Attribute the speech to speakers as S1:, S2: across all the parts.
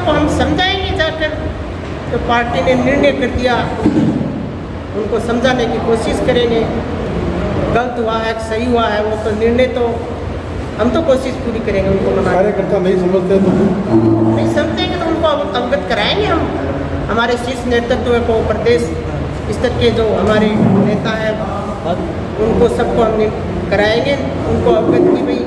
S1: उनको हम समझाएंगे जाकर, तो पार्टी ने निर्णय कर दिया उनको समझाने की कोशिश करेंगे। गलत हुआ है सही हुआ है वो तो निर्णय तो हम तो कोशिश पूरी करेंगे उनको मनाने।
S2: कार्यकर्ता नहीं समझते तो
S1: नहीं समझेंगे तो उनको अवगत कराएंगे हम। हमारे शीर्ष नेतृत्व को प्रदेश स्तर के जो हमारे नेता हैं उनको सबको हम कराएंगे, उनको अवगत की भाई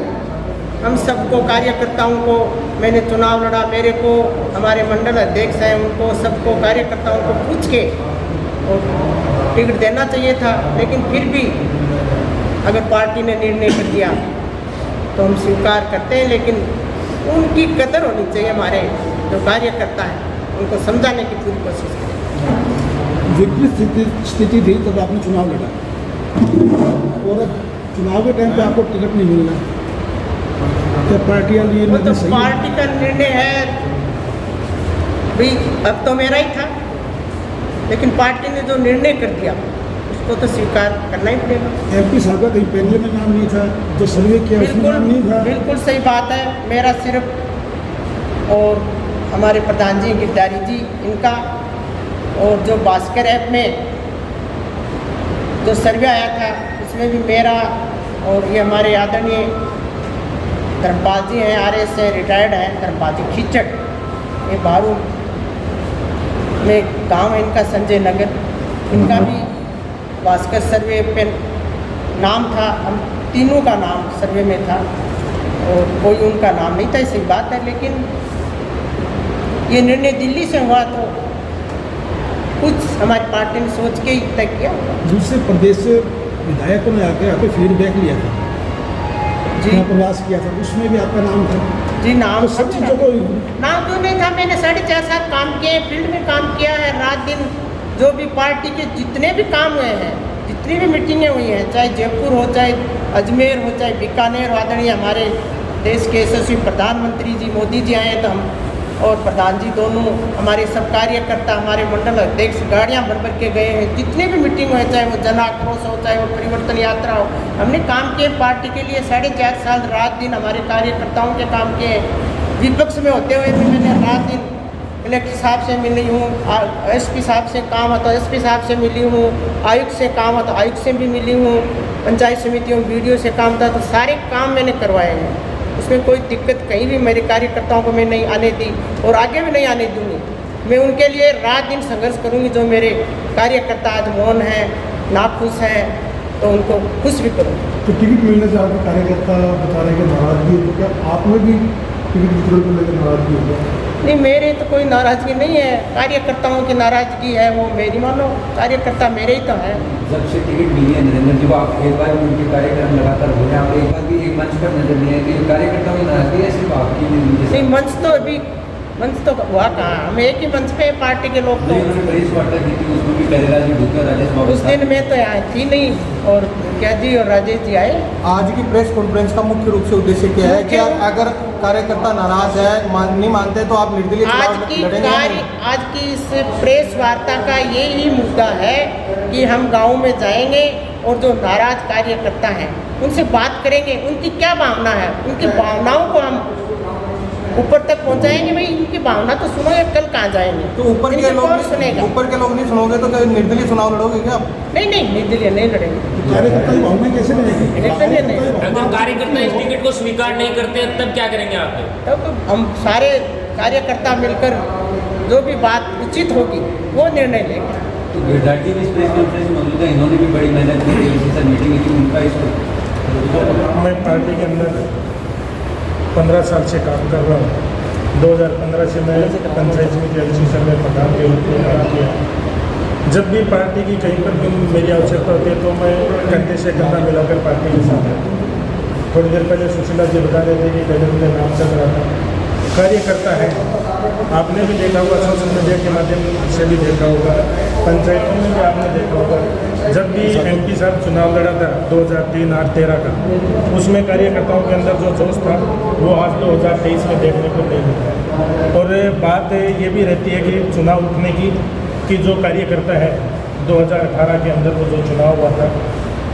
S1: हम सबको कार्यकर्ताओं को मैंने चुनाव लड़ा, मेरे को हमारे मंडल अध्यक्ष हैं उनको सबको कार्यकर्ताओं को पूछ के और टिकट देना चाहिए था, लेकिन फिर भी अगर पार्टी ने निर्णय कर दिया तो हम स्वीकार करते हैं, लेकिन उनकी कदर होनी चाहिए। हमारे जो कार्यकर्ता हैं उनको समझाने की पूरी कोशिश करें।
S2: विपरीत स्थिति थी तब आपने चुनाव लड़ा और चुनाव के टाइम पे आपको टिकट नहीं मिलना, क्या पार्टियां लिए
S1: वो तो पार्टी का निर्णय है भाई, अब तो मेरा ही था, लेकिन पार्टी ने जो निर्णय कर दिया उसको तो स्वीकार करना ही पड़ेगा।
S2: एमपी साहब का कहीं पहले में नाम नहीं था, जो सर्वे किया उसमें नाम नहीं था।
S1: बिल्कुल सही बात है, मेरा सिर्फ और हमारे प्रधान जी गिरधारी जी इनका और जो भास्कर ऐप में जो सर्वे आया था उसमें भी मेरा और ये हमारे आदरणीय धर्मपाल जी हैं, RS से रिटायर्ड हैं धर्मपाल जी खिचड़, ये बारू में गांव है इनका संजय नगर, इनका भी भास्कर सर्वे पे नाम था, हम तीनों का नाम सर्वे में था और कोई उनका नाम नहीं था, ऐसी बात है। लेकिन ये निर्णय दिल्ली से हुआ तो कुछ हमारी पार्टी ने सोच के ही तय किया।
S2: दूसरे प्रदेश से विधायकों ने आके आपको फीडबैक लिया था जी, प्रयास किया था, उसमें भी आपका नाम था
S1: जी। नाम
S2: तो सब चीज़ों को
S1: नाम तो नहीं था, मैंने 4.5 साल काम किए, फील्ड में काम किया है, रात दिन जो भी पार्टी के जितने भी काम हुए हैं, जितनी भी मीटिंगें हुई हैं, चाहे जयपुर हो, चाहे अजमेर हो, चाहे बीकानेर हो, आदरणीय हमारे देश के यशस्वी प्रधानमंत्री जी मोदी जी आए तो हम और प्रधान जी दोनों हमारे सब कार्यकर्ता हमारे मंडल अध्यक्ष गाड़ियाँ भर भर के गए हैं, जितने भी मीटिंग हुए, चाहे वो जन आक्रोश हो, चाहे वो परिवर्तन यात्रा हो, हमने काम किए पार्टी के लिए 4.5 साल रात दिन हमारे कार्यकर्ताओं के काम किए। विपक्ष में होते हुए भी मैंने रात दिन कलेक्टर साहब से मिली हूँ, SP साहब से काम हो तो SP साहब से मिली हूँ, आयुक्त से काम हो तो आयुक्त से भी मिली हूँ, पंचायत समितियों BDO से काम था, तो सारे काम मैंने करवाए हैं। उसमें कोई दिक्कत कहीं भी मेरे कार्यकर्ताओं को मैं नहीं आने दी और आगे भी नहीं आने दूँगी। मैं उनके लिए रात दिन संघर्ष करूँगी। जो मेरे कार्यकर्ता आज मौन हैं, नाखुश हैं, तो उनको खुश भी करूँगी।
S2: तो टिकट मिलने से आपके कार्यकर्ता बता रहे हैं कि नाराजगी है, तो क्या आप में भी टिकट वितरण को लेकर नाराजगी होगी?
S1: नहीं, मेरे तो कोई नाराज़गी नहीं है, कार्यकर्ताओं की नाराज़गी है वो मेरी, मानो कार्यकर्ता मेरे ही तो है।
S3: जब से टिकट मिली है नरेंद्र जी को, आप एक बार भी उनके कार्यक्रम लगातार हो रहे हैं, आप एक बार भी एक मंच पर नजर नहीं है कि कार्यकर्ताओं की नाराजगी है सिर्फ आपकी
S1: नहीं, मंच तो अभी मंच तो हुआ कहाँ, हम एक ही मंच पे पार्टी के लोग तो
S3: प्रेस वार्ता की थी, उसमें भी पहले राजेश ढुके और राजेश बाबू
S1: उस दिन में तो यहाँ थी नहीं, और क्या जी और राजेश जी आए।
S4: आज की प्रेस कॉन्फ्रेंस का मुख्य रूप से उद्देश्य क्या है कि अगर कार्यकर्ता नाराज है, नहीं मानते तो आप निर्दलीय चुनाव लड़ेंगे?
S1: आज की इस प्रेस वार्ता का यही मुद्दा है कि हम गाँव में जाएंगे और जो नाराज कार्यकर्ता हैं उनसे बात करेंगे, उनकी क्या भावना है, उनकी भावनाओं को हम ऊपर तक पहुंचाएंगे। भाई इनकी भावना तो सुनो, कल कहाँ जाएंगे?
S4: तो ऊपर के लोग नहीं सुनोगे तो क्या निर्दलीय चुनाव लड़ोगे क्या आप?
S1: नहीं, निर्दलीय नहीं लड़ेंगे।
S2: कार्यकर्ता की भावना कैसे रहेगी?
S5: अगर कार्यकर्ता इस टिकट को स्वीकार नहीं करते तब क्या करेंगे आप?
S1: तब हम सारे कार्यकर्ता मिलकर जो भी बात उचित होगी वो निर्णय लेंगे।
S3: तो गिरधारी जी भी इस प्रेस कॉन्फ्रेंस में मौजूद है, इन्होंने भी बड़ी मेहनत की मीटिंग की, उनका इसको
S6: मैं पार्टी के अंदर 15 साल से काम कर रहा हूँ। 2015 से मैं पंचायत समिति LC में प्रधान के रूप में काम किया। जब भी पार्टी की कहीं पर भी मेरी आवश्यकता होती है तो मैं कंधे से कंधा मिलाकर पार्टी के साथ रहता हूँ। थोड़ी देर पहले सुशीला जी बता रहे थे कि पहले मुझे नाम चल रहा था, कार्यकर्ता है, आपने भी देखा होगा, सोशल मीडिया के माध्यम से भी देखा होगा, पंचायतों में भी आपने देखा होगा। जब भी MP साहब चुनाव लड़ा था 2003-8-13 का, उसमें कार्यकर्ताओं के अंदर जो जोश था वो आज 2023 में देखने को नहीं मिलता। और बात ये भी रहती है कि चुनाव उठने की कि जो कार्यकर्ता है 2018 के अंदर वो जो चुनाव हुआ था,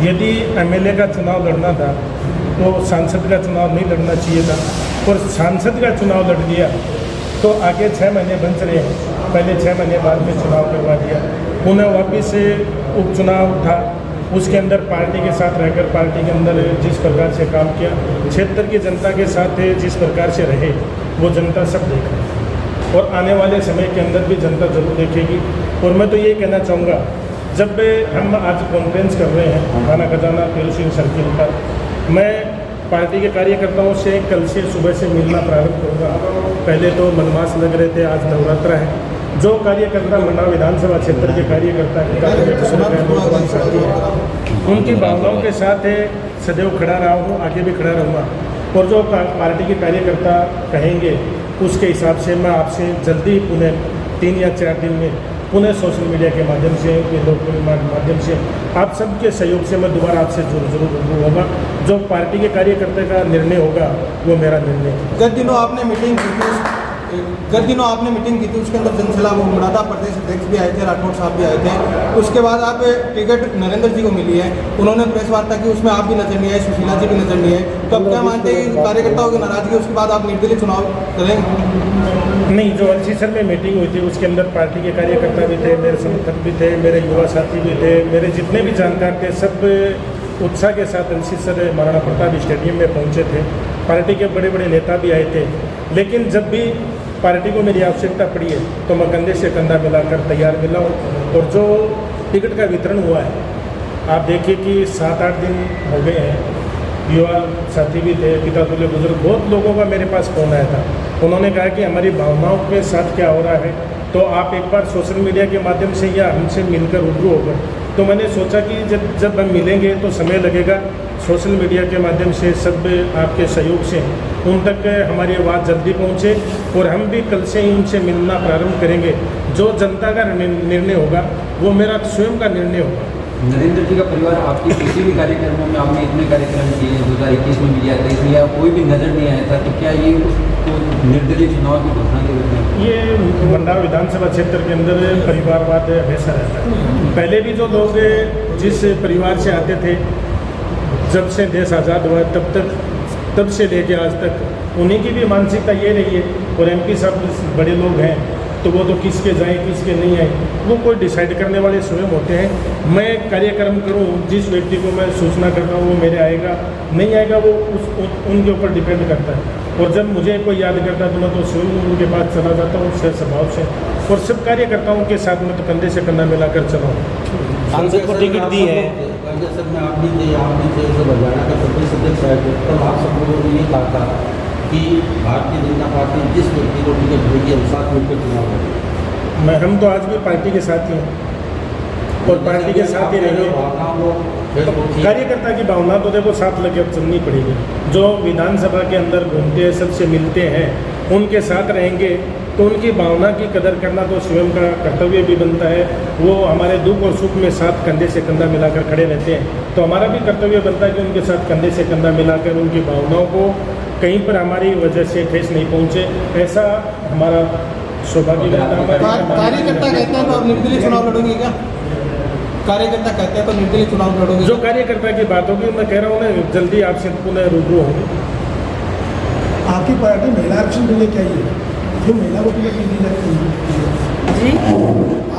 S6: यदि MLA का चुनाव लड़ना था तो सांसद का चुनाव नहीं लड़ना चाहिए था, और सांसद का चुनाव लड़ दिया तो आगे 6 महीने बंच रहे हैं। पहले 6 महीने बाद में चुनाव करवा दिया, पुनः वापिस से उपचुनाव उठा, उसके अंदर पार्टी के साथ रहकर पार्टी के अंदर जिस प्रकार से काम किया, क्षेत्र की जनता के साथ जिस प्रकार से रहे, वो जनता सब देख रही है और आने वाले समय के अंदर भी जनता जरूर देखेगी। और मैं तो ये कहना चाहूँगा, जब हम आज कॉन्फ्रेंस कर रहे हैं थाना खजाना पेलसिंह सर्किल पर, मैं पार्टी के कार्यकर्ताओं से कल से सुबह से मिलना प्रारंभ करूँगा। पहले तो मनमास लग रहे थे, आज नवरात्रा है। जो कार्यकर्ता मंडा विधानसभा क्षेत्र के कार्यकर्ता उनकी भावनाओं के साथ सदैव खड़ा रहा हूँ, आगे भी खड़ा रहूँगा। और जो पार्टी के कार्यकर्ता कहेंगे उसके हिसाब से मैं आपसे जल्दी पुनः 3 या 4 दिन में पुनः सोशल मीडिया के माध्यम से, लोगों के माध्यम से, आप सबके सहयोग से मैं दोबारा आपसे जरूर रूबरू होगा। जो पार्टी के कार्यकर्ता का निर्णय होगा वो मेरा निर्णय है।
S4: गत दिनों आपने मीटिंग की थी, उसके अंदर जनसभा वो मुरादा प्रदेश अध्यक्ष भी आए थे, राठौड़ साहब भी आए थे। उसके बाद आप टिकट नरेंद्र जी को मिली है, उन्होंने प्रेस वार्ता की, उसमें आप भी नजर नहीं आए, सुशीला जी भी नजर नहीं है। तो अब क्या मानते हैं कि कार्यकर्ताओं की नाराजगी उसके बाद आप निर्दलीय चुनाव करेंगे?
S6: नहीं, जो अल्सीसर में मीटिंग हुई थी उसके अंदर पार्टी के कार्यकर्ता भी थे, मेरे समर्थक भी थे, मेरे युवा साथी भी थे, मेरे जितने भी जानकार थे, सब उत्साह के साथ अल्सीसर महाराणा प्रताप स्टेडियम में पहुंचे थे। पार्टी के बड़े बड़े नेता भी आए थे। लेकिन जब भी पार्टी को मेरी आवश्यकता पड़ी है तो मैं कंधे से कंधा मिलाकर तैयार मिला हूँ। और जो टिकट का वितरण हुआ है, आप देखिए कि 7-8 दिन हो गए हैं। युवा साथी भी थे, पिता तुल्य बुजुर्ग, बहुत लोगों का मेरे पास फ़ोन आया था। उन्होंने कहा कि हमारी भावनाओं के साथ क्या हो रहा है, तो आप एक बार सोशल मीडिया के माध्यम से या हमसे मिलकर रूबरू होकर। तो मैंने सोचा कि जब हम मिलेंगे तो समय लगेगा, सोशल मीडिया के माध्यम से सब आपके सहयोग से उन तक हमारी आवाज़ जल्दी पहुंचे और हम भी कल से ही उनसे मिलना प्रारंभ करेंगे। जो जनता का निर्णय होगा वो मेरा स्वयं का निर्णय होगा।
S3: नरेंद्र जी का परिवार आपके किसी भी कार्यक्रमों में आपने इतने कार्यक्रम किए 2021 में भी, 2023 में, या कोई भी नज़र नहीं आया था, तो क्या ये निर्दलीय चुनाव की घोषणा के रूप में?
S6: ये मंडा विधानसभा क्षेत्र के अंदर परिवारवाद हमेशा रहता है। पहले भी जो लोग जिस परिवार से आते थे, जब से देश आज़ाद हुआ तब से लेके आज तक उन्हीं की भी मानसिकता ये रही है। और MP साहब बड़े लोग हैं तो वो तो किसके जाएँ किसके नहीं आए, वो कोई डिसाइड करने वाले स्वयं होते हैं। मैं कार्यक्रम करूं, जिस व्यक्ति को मैं सूचना करता हूं वो मेरे आएगा नहीं आएगा वो उनके ऊपर डिपेंड करता है। और जब मुझे कोई याद करता है तो मैं तो स्वयं उनके पास चला जाता हूँ उससे स्वभाव से। और सब कार्यकर्ताओं के साथ मैं तो कंधे से कंधा मिलाकर चला हूँ।
S7: सांसद को टिकट दी है,
S8: सर में आप नहीं थे जब हरियाणा का प्रदेश अध्यक्ष आए थे, तब आप सब लोगों ने ये कहा था कि भारतीय जनता पार्टी जिस व्यक्ति को टिकट देगी हम साथ मिलकर चुनाव करेंगे।
S6: हम तो आज भी पार्टी के साथ ही हैं और पार्टी के साथ ही रहेंगे। कार्यकर्ता की भावना तो देखो साथ लगे चलनी पड़ेगी। जो विधानसभा के अंदर घूमते हैं, सबसे मिलते हैं, उनके साथ रहेंगे तो उनकी भावना की कदर करना तो स्वयं का कर्तव्य भी बनता है। वो हमारे दुख और सुख में साथ कंधे से कंधा मिलाकर खड़े रहते हैं, तो हमारा भी कर्तव्य बनता है कि उनके साथ कंधे से कंधा मिलाकर उनकी भावनाओं को कहीं पर हमारी वजह से ठेस नहीं पहुँचे, ऐसा हमारा सौभाग्य रहता है।
S4: कार्यकर्ता कहते हैं तो आप निर्दलीय चुनाव लड़ोगे क्या? कार्यकर्ता कहते हैं तो निर्दलीय चुनाव लड़ोगे?
S6: जो कार्यकर्ता की बात होगी मैं कह रहा हूँ ना, जल्दी आपसे पुनः रूबरू होंगे।
S2: आपकी पार्टी महिला आरक्षण के लिए क्या है? जो महिला को टिकट नहीं दी जाती है
S1: जी,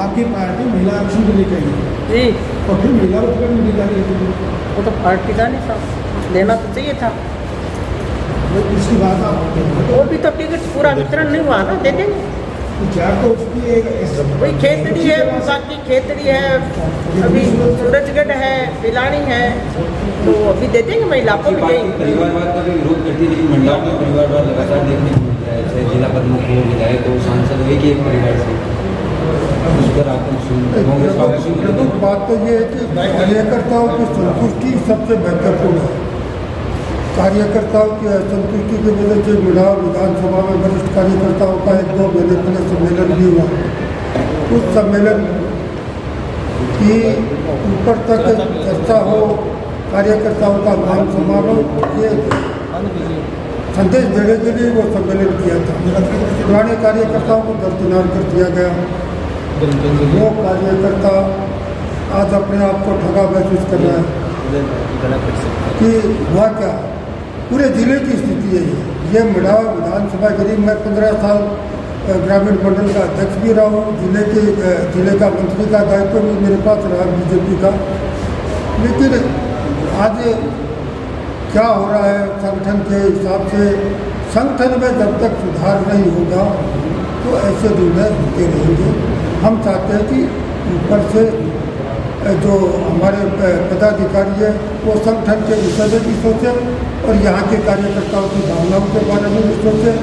S2: आपकी पार्टी महिला आरक्षण के लिए क्या है?
S1: जी,
S2: और फिर महिला को टिकट नहीं दी जा रही है,
S1: वो तो पार्टी का नहीं था, देना तो चाहिए था।
S2: तो इसकी बात आप
S1: वो भी तो टिकट पूरा वितरण नहीं हुआ ना, दे देंगे।
S2: तो उसकी एक
S1: वही खेतड़ी है, बाकी खेतड़ी है, अभी सूरजगढ़ है, पिलानी है, तो अभी दे देंगे महिला को भी।
S3: परिवारवाद का भी विरोध करती है, लेकिन मंडा में परिवारवाद लगातार देखने को मिल रहा है। चाहे जिला प्रमुख हो, विधायक हो, सांसद हो, एक ही एक परिवार से उस पर आप कांग्रेस वाले
S9: बात तो ये है कि कार्यकर्ताओं की संतुष्टि सबसे महत्वपूर्ण है। कार्यकर्ताओं की असंतुष्टि की वजह से मिलाव विधानसभा में वरिष्ठ कार्यकर्ताओं का 1-2 महीने पहले सम्मेलन भी हुआ। उस सम्मेलन की ऊपर तक चर्चा हो, कार्यकर्ताओं का मान सम्मान हो, ये संदेश देने के लिए वो सम्मेलन किया था। पुराने कार्यकर्ताओं को दरकिनार कर दिया गया। वो कार्यकर्ता आज अपने आप को ठगा महसूस कर रहा है कि हुआ क्या। पूरे जिले की स्थिति है ये मिलाव विधानसभा करीब मैं 15 साल ग्रामीण मंडल का अध्यक्ष भी रहा हूँ, जिले का मंत्री का दायित्व भी मेरे पास रहा बीजेपी का। लेकिन आज क्या हो रहा है संगठन के हिसाब से, संगठन में जब तक सुधार नहीं होगा तो ऐसे निर्णय होते रहेंगे। हम चाहते हैं कि ऊपर से जो हमारे पदाधिकारी है वो संगठन के विषय में भी सोचें और यहाँ के कार्यकर्ताओं की भावनाओं के बारे में भी सोचें।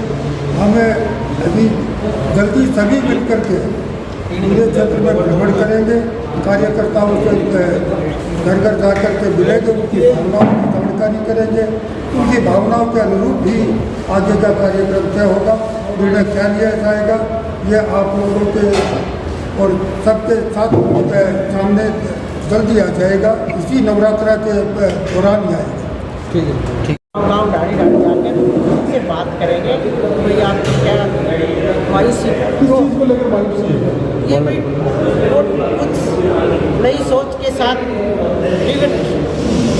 S9: हमें अभी जल्दी सभी मिलकर के पूरे क्षेत्र में भ्रमण करेंगे, कार्यकर्ताओं से घर घर जा कर के मिलेंगे, उनकी भावनाओं की जानकारी करेंगे, उनकी भावनाओं के अनुरूप भी आगे का कार्यक्रम तय होगा, निर्णय क्या लिया जाएगा ये आप लोगों के और सबके साथ सामने जल्दी आ जाएगा। इसी नवरात्रा के दौरान ही आएगा।
S2: ठीक है, ठीक।
S1: गाँव डाड़ी जाकर उनसे बात करेंगे कि भाई आपको क्या मायूसी है,
S2: किस चीज़ को लेकर मायूसी है?
S1: ये भाई वो कुछ नई सोच के साथ टिकट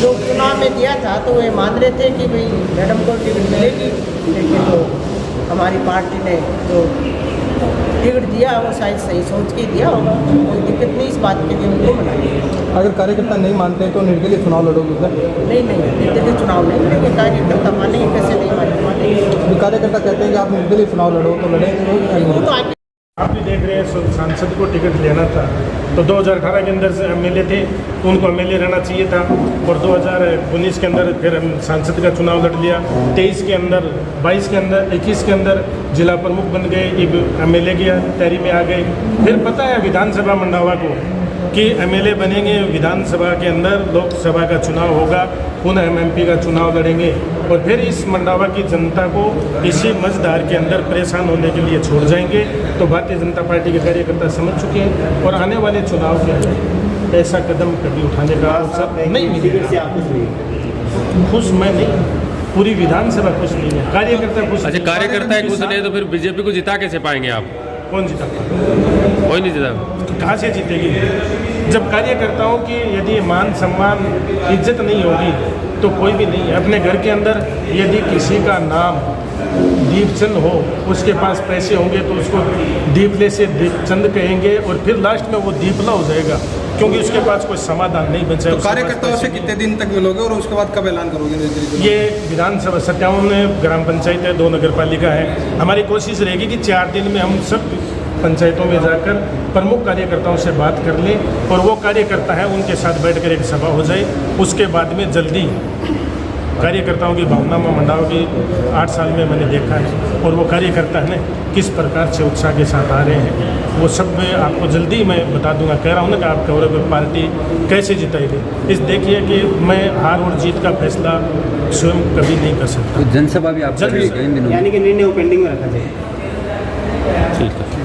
S1: जो चुनाव में दिया था तो वे मान रहे थे कि भाई मैडम को टिकट मिलेगी, लेकिन तो हमारी पार्टी ने जो टिकट दिया वो शायद सही सोच के दिया होगा, कोई दिक्कत नहीं इस बात के लिए उनको बनाएंगे।
S4: अगर कार्यकर्ता नहीं मानते हैं तो निर्दलीय चुनाव लड़ोगे सर?
S1: नहीं निर्दलीय चुनाव नहीं लड़ेंगे, कार्यकर्ता मानेंगे कैसे नहीं मानेंगे।
S4: कार्यकर्ता कहते हैं कि आप निर्दलीय चुनाव लड़ो तो लड़ेंगे।
S1: वो तो आगे
S6: आप भी देख रहे हैं सांसद को टिकट लेना था तो 2018 के अंदर से एमएलए थे तो उनको एमएलए रहना चाहिए था, और 2019 के अंदर फिर हम सांसद का चुनाव लड़ लिया, 23 के अंदर, 22 के अंदर, 21 के अंदर जिला प्रमुख बन गए, एमएलए की तैयारी में आ गए। फिर पता है विधानसभा मंडावा को कि एमएलए बनेंगे, विधानसभा के अंदर लोकसभा का चुनाव होगा, पुनः एमएमपी का चुनाव लड़ेंगे, और फिर इस मंडावा की जनता को इसी मझधार के अंदर परेशान होने के लिए छोड़ जाएंगे। तो भारतीय जनता पार्टी के कार्यकर्ता समझ चुके हैं और आने वाले चुनाव के अंदर ऐसा कदम कभी उठाने का अवसर नहीं मिलेगा। खुश मैं नहीं, पूरी विधानसभा खुश नहीं है, कार्यकर्ता खुश।
S7: अच्छा, कार्यकर्ता खुश नहीं तो फिर बीजेपी को जिता कैसे पाएंगे आप?
S6: कौन जीता?
S7: कोई नहीं जीता।
S6: कहाँ से जीतेगी? जब कार्यकर्ताओं की यदि मान सम्मान इज्जत नहीं होगी तो कोई भी नहीं है। अपने घर के अंदर यदि किसी का नाम दीपचंद हो, उसके पास पैसे होंगे तो उसको दीपले से दीपचंद कहेंगे और फिर लास्ट में वो दीपला हो जाएगा, क्योंकि उसके पास कोई समाधान नहीं बचा।
S4: तो कार्यकर्ताओं से कितने दिन तक मिलोगे और उसके बाद कब ऐलान करोगे?
S6: ये विधानसभा 57 ग्राम पंचायत है, 2 नगर पालिका है। हमारी कोशिश रहेगी कि 4 दिन में हम सब पंचायतों में जाकर प्रमुख कार्यकर्ताओं से बात कर लें और वो कार्यकर्ता है उनके साथ बैठकर एक सभा हो जाए। उसके बाद में जल्दी कार्यकर्ताओं की भावना में मंडाव की 8 साल में मैंने देखा है, और वो कार्यकर्ता है ना किस प्रकार से उत्साह के साथ आ रहे हैं, वो सब मैं आपको जल्दी मैं बता दूंगा। कह रहा हूँ ना कि आप कह रहे पार्टी कैसे जिताएगी। इस देखिए कि मैं हार और जीत का फैसला स्वयं कभी नहीं कर सकता।
S3: तो जनसभा भी आप
S6: यानी
S3: कि निर्णय पेंडिंग में रखा जाए।
S7: ठीक है।